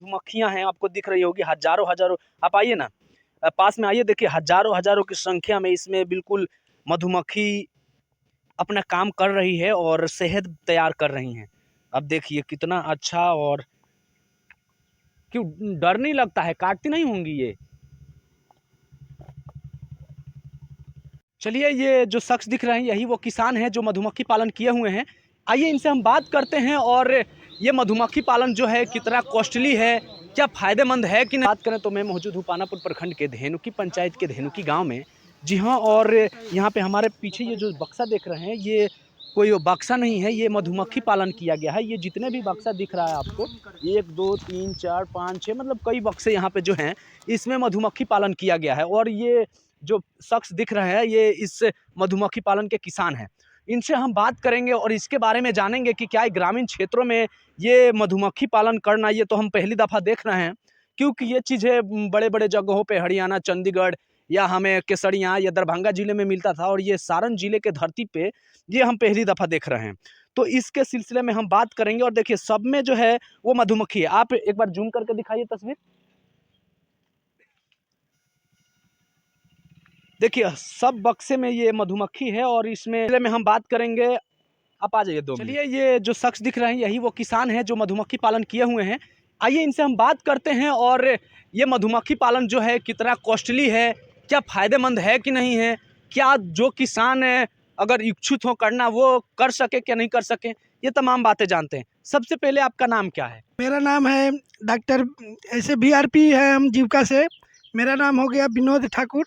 मक्खियां हैं, आपको दिख रही होगी हजारों हजारों। आप आइए ना, पास में आइए, देखिए हजारों हजारों की संख्या में इसमें बिल्कुल मधुमक्खी अपना काम कर रही है और शहद तैयार कर रही हैं। अब देखिए कितना अच्छा। और क्यों डर नहीं लगता है? काटती नहीं होंगी ये? चलिए, ये जो शख्स दिख रहे हैं यही वो किसान हैं जो मधुमक्खी पालन किए हुए हैं। आइए इनसे हम बात करते हैं। और ये मधुमक्खी पालन जो है कितना कॉस्टली है, क्या फ़ायदेमंद है कि नहीं। बात करें तो मैं मौजूद हूँ पानापुर प्रखंड के धेनुकी पंचायत के धेनुकी गांव में। जी हाँ, और यहाँ पे हमारे पीछे ये जो बक्सा देख रहे हैं, ये कोई बक्सा नहीं है, ये मधुमक्खी पालन किया गया है। ये जितने भी बक्सा दिख रहा है आपको, 1 2 3 4 5 6 मतलब कई बक्से यहाँ पे जो हैं, इसमें मधुमक्खी पालन किया गया है। और ये जो शख्स दिख रहे हैं ये इस मधुमक्खी पालन के किसान हैं। इनसे हम बात करेंगे और इसके बारे में जानेंगे कि क्या ग्रामीण क्षेत्रों में ये मधुमक्खी पालन करना, ये तो हम पहली दफ़ा देख रहे हैं, क्योंकि ये चीज़ें बड़े बड़े जगहों पे हरियाणा, चंडीगढ़ या हमें केसरिया या दरभंगा ज़िले में मिलता था, और ये सारण ज़िले के धरती पे ये हम पहली दफ़ा देख रहे हैं। तो इसके सिलसिले में हम बात करेंगे। और देखिए सब में जो है वो मधुमक्खी है। आप एक बार जूम करके दिखाइए तस्वीर। देखिए सब बक्से में ये मधुमक्खी है और इसमें हम बात करेंगे। आप आ जाइए 2 मिनट। चलिए, ये जो शख्स दिख रहे हैं यही वो किसान हैं जो मधुमक्खी पालन किए हुए हैं। आइए इनसे हम बात करते हैं। और ये मधुमक्खी पालन जो है कितना कॉस्टली है, क्या फ़ायदेमंद है कि नहीं है, क्या जो किसान है अगर इच्छुक हो करना वो कर सके क्या नहीं कर सके, ये तमाम बातें जानते हैं। सबसे पहले आपका नाम क्या है? मेरा नाम है डॉक्टर, ऐसे VRP है हम जीविका से। मेरा नाम हो गया विनोद ठाकुर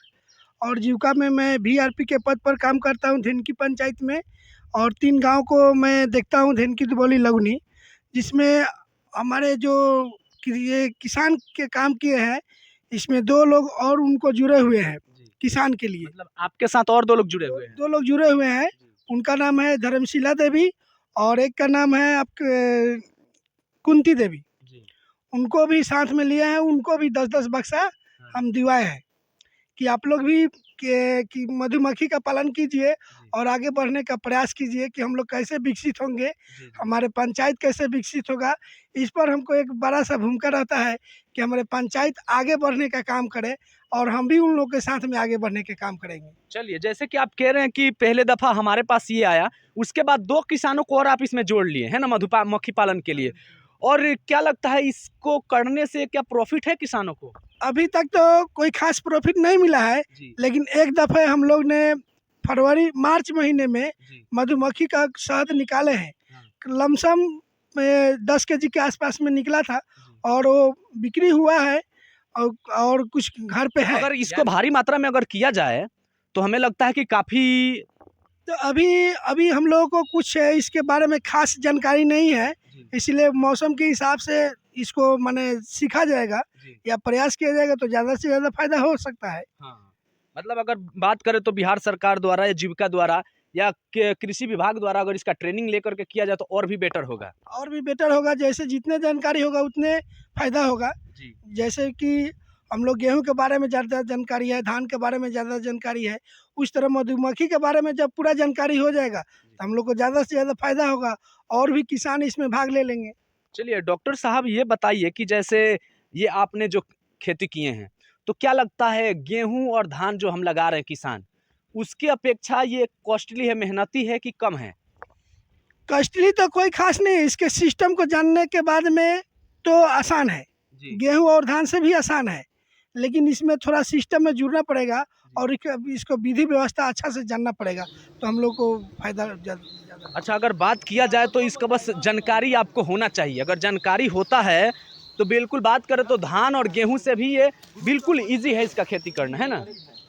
और जीविका में मैं VRP के पद पर काम करता हूँ धेनुकी पंचायत में। और 3 गांव को मैं देखता हूँ, धेनुकी, दुबौली, लगुनी, जिसमें हमारे जो ये किसान के काम किए हैं, इसमें 2 लोग और उनको जुड़े हुए हैं किसान के लिए। मतलब आपके साथ और 2 लोग जुड़े हुए हैं? 2 लोग जुड़े हुए हैं। उनका नाम है धर्मशिला देवी और एक का नाम है आपके कुंती देवी। उनको भी साथ में लिए हैं, उनको भी 10-10 बक्सा हम दिवाए हैं कि आप लोग भी कि मधुमक्खी का पालन कीजिए और आगे बढ़ने का प्रयास कीजिए कि हम लोग कैसे विकसित होंगे, हमारे पंचायत कैसे विकसित होगा। इस पर हमको एक बड़ा सा भूमिका रहता है कि हमारे पंचायत आगे बढ़ने का काम करे और हम भी उन लोगों के साथ में आगे बढ़ने के काम करेंगे। चलिए, जैसे कि आप कह रहे हैं कि पहले दफ़ा हमारे पास ये आया, उसके बाद 2 किसानों को और आप इसमें जोड़ लिए है ना मधुमक्खी पालन के लिए। और क्या लगता है इसको करने से क्या प्रॉफिट है किसानों को? अभी तक तो कोई खास प्रॉफिट नहीं मिला है, लेकिन एक दफ़े हम लोग ने मार्च महीने में मधुमक्खी का शहद निकाले हैं। लमसम में 10 केजी के आसपास में निकला था और वो बिक्री हुआ है और कुछ घर पे है। अगर इसको भारी मात्रा में अगर किया जाए तो हमें लगता है कि काफ़ी। तो अभी हम लोगों को कुछ इसके बारे में खास जानकारी नहीं है, इसलिए मौसम के हिसाब से इसको माने सीखा जाएगा या प्रयास किया जाएगा तो ज़्यादा से ज़्यादा फायदा हो सकता है। हाँ, मतलब अगर बात करें तो बिहार सरकार द्वारा या जीविका द्वारा या कृषि विभाग द्वारा अगर इसका ट्रेनिंग लेकर के किया जाए तो और भी बेटर होगा। और भी बेटर होगा, जैसे जितने जानकारी होगा उतने फायदा होगा। जैसे कि हम लोग गेहूं के बारे में ज़्यादा जानकारी है, धान के बारे में ज़्यादा जानकारी है, उस तरह मधुमक्खी के बारे में जब पूरा जानकारी हो जाएगा तो हम लोग को ज़्यादा से ज़्यादा फायदा होगा और भी किसान इसमें भाग ले लेंगे। चलिए डॉक्टर साहब, ये बताइए कि जैसे ये आपने जो खेती किए हैं, तो क्या लगता है गेहूं और धान जो हम लगा रहे हैं किसान, उसकी अपेक्षा ये कॉस्टली है, मेहनती है कि कम है? कॉस्टली तो कोई खास नहीं, इसके सिस्टम को जानने के बाद में तो आसान है। गेहूं और धान से भी आसान है, लेकिन इसमें थोड़ा सिस्टम में जुड़ना पड़ेगा और इसको विधि व्यवस्था अच्छा से जानना पड़ेगा, तो हम लोग को फायदा ज़्यादा। अच्छा, अगर बात किया जाए तो इसका बस जानकारी आपको होना चाहिए। अगर जानकारी होता है तो बिल्कुल, बात करें तो धान और गेहूं से भी ये बिल्कुल इजी है इसका खेती करना, है ना।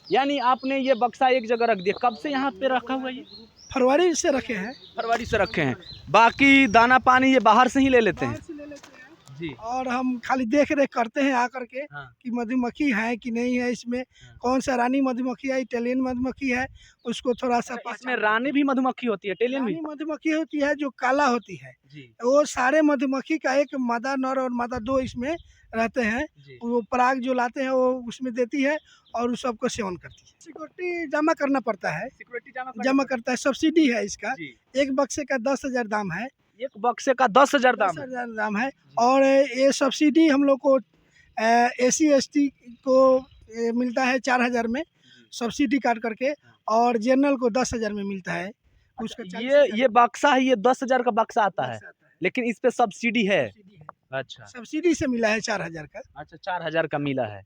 यानी आपने ये बक्सा एक जगह रख दिया, कब से यहाँ पे रखा हुआ है ये? फरवरी से रखे हैं। फरवरी से रखे हैं। बाकी दाना पानी ये बाहर से ही ले लेते हैं? जी। और हम खाली देख रेख करते हैं आकर के कि मधुमक्खी है कि नहीं है, इसमें कौन सा रानी मधुमक्खी है, इटालियन मधुमक्खी है, उसको थोड़ा सा इसमें रानी भी मधुमक्खी होती है, इटालियन भी? रानी मधुमक्खी होती है जो काला होती है। वो सारे मधुमक्खी का एक मादा नर और मादा 2 इसमें रहते हैं। वो पराग जो लाते हैं वो उसमें देती है और उस सबको सेवन करती है। सिक्योरिटी जमा करना पड़ता है, सिक्योरिटी जमा करता है, सब्सिडी है इसका। एक बक्से का 10,000 दाम है। एक बक्से का 10,000 दाम है। 10,000 दाम है। और ये सब्सिडी हम लोग को SC ST को मिलता है 4,000 में सब्सिडी काट करके, और जनरल को 10,000 में मिलता है। उसका ये बक्सा है, ये 10,000 का बक्सा आता है, लेकिन इस पे सब्सिडी है। अच्छा, सब्सिडी से मिला है 4,000 का। अच्छा 4,000 का मिला है,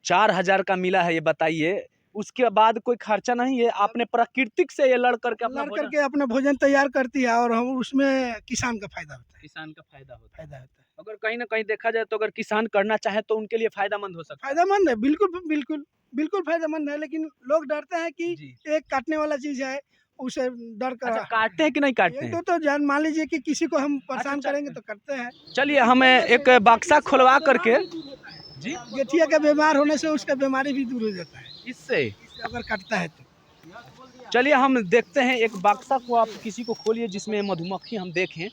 4,000 का मिला है। ये बताइए, उसके बाद कोई खर्चा नहीं है? आपने प्राकृतिक से ये लड़ करके अपना अपना भोजन तैयार करती है, और हम उसमें किसान का फायदा होता है। किसान का फायदा होता है। फायदा होता है। अगर कहीं ना कहीं देखा जाए तो अगर किसान करना चाहे तो उनके लिए फायदेमंद हो सकता है। फायदेमंद है, बिल्कुल बिल्कुल बिल्कुल फायदेमंद है, लेकिन लोग डरते हैं कि जी। एक काटने वाला चीज है, उसे डर कर। अच्छा, काटते हैं कि नहीं काटते हैं? तो जान मान लीजिए कि किसी को हम परेशान अच्छा, करेंगे तो करते हैं। चलिए, हमें एक बक्सा खुलवा करके जी, गेठिया का बीमार होने से उसका बीमारी भी दूर हो जाता है इससे अगर कटता है तो। चलिए हम देखते हैं एक बक्सा को, आप किसी को खोलिए जिसमें मधुमक्खी हम देखें,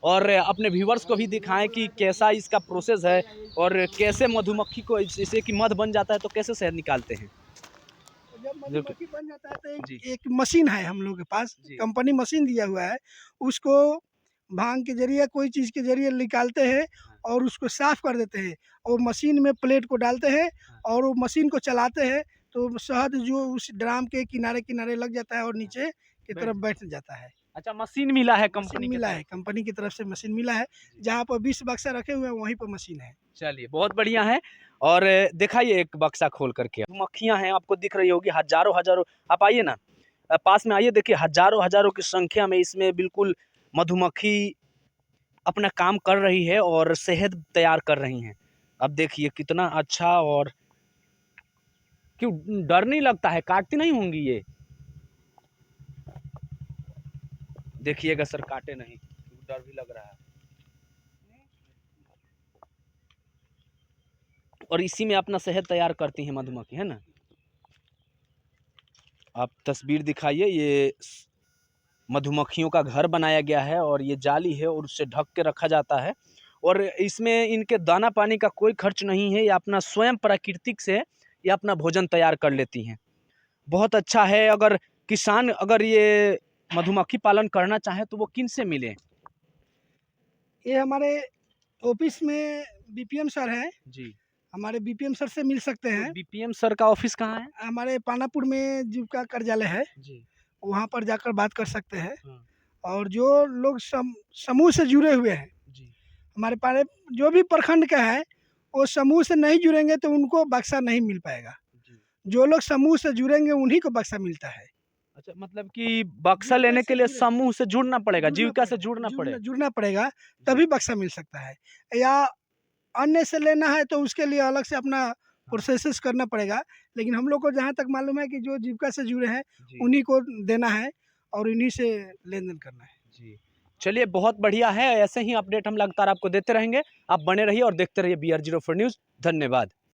और अपने व्यूवर्स को भी दिखाएं कि कैसा इसका प्रोसेस है, और कैसे मधुमक्खी को जैसे कि मध बन जाता है तो कैसे शहद निकालते हैं। जब मधुमक्खी बन जाता है तो जी। एक मशीन है हम लोग के पास, कंपनी मशीन दिया हुआ है। उसको भांग के जरिए, कोई चीज़ के जरिए निकालते हैं और उसको साफ कर देते हैं, और मशीन में प्लेट को डालते हैं और वो मशीन को चलाते हैं, तो शहद जो उस ड्राम के किनारे किनारे लग जाता है और नीचे की तरफ बैठ जाता है। अच्छा, मशीन मिला है मशीन कंपनी मिला है, कंपनी की तरफ से मशीन मिला है। जहाँ पर 20 बक्सा रखे हुए हैं वहीं पर मशीन है। चलिए, बहुत बढ़िया है। और दिखाइए एक बक्सा खोल करके। मक्खियां हैं, आपको दिख रही होगी, हजारों हजारों। आप आइए ना, पास में आइए, देखिए हजारों हजारों की संख्या में इसमें बिल्कुल मधुमक्खी अपना काम कर रही है और शहद तैयार कर रही हैं। अब देखिए कितना अच्छा, और क्यों डर नहीं लगता है? काटती नहीं होंगी ये? देखिएगा सर, काटे नहीं, डर भी लग रहा है। और इसी में अपना शहद तैयार करती हैं मधुमक्खी, है ना? आप तस्वीर दिखाइए, ये मधुमक्खियों का घर बनाया गया है, और ये जाली है और उससे ढक के रखा जाता है, और इसमें इनके दाना पानी का कोई खर्च नहीं है। ये अपना स्वयं प्राकृतिक से ये अपना भोजन तैयार कर लेती हैं। बहुत अच्छा है। अगर किसान अगर ये मधुमक्खी पालन करना चाहे तो वो किन से मिले? ये हमारे ऑफिस में BPM सर हैं, जी। हमारे BPM सर से मिल सकते हैं। BPM सर का ऑफिस कहाँ है? हमारे पानापुर में जीविका कार्यालय है, जी। वहाँ पर जाकर बात कर सकते हैं। हाँ। और जो लोग समूह से जुड़े हुए हैं, जी। हमारे पास जो भी प्रखंड का है, वो समूह से नहीं जुड़ेंगे तो उनको बक्सा नहीं मिल पाएगा। जी। जो लोग समूह से जुड़ेंगे उन्हीं को बक्सा मिलता है। अच्छा, मतलब कि बक्सा लेने के लिए समूह से जुड़ना पड़ेगा, जीविका से जुड़ना पड़ेगा। जुड़ना पड़ेगा, तभी बक्सा मिल सकता है। या अन्य से लेना है तो उसके लिए अलग से अपना प्रोसेस करना पड़ेगा। लेकिन हम लोग को जहाँ तक मालूम है कि जो जीविका से जुड़े हैं उन्हीं को देना है और इन्हीं से लेन देन करना है। जी, चलिए, बहुत बढ़िया है। ऐसे ही अपडेट हम लगातार आपको देते रहेंगे। आप बने रहिए और देखते रहिए BR04 न्यूज़। धन्यवाद।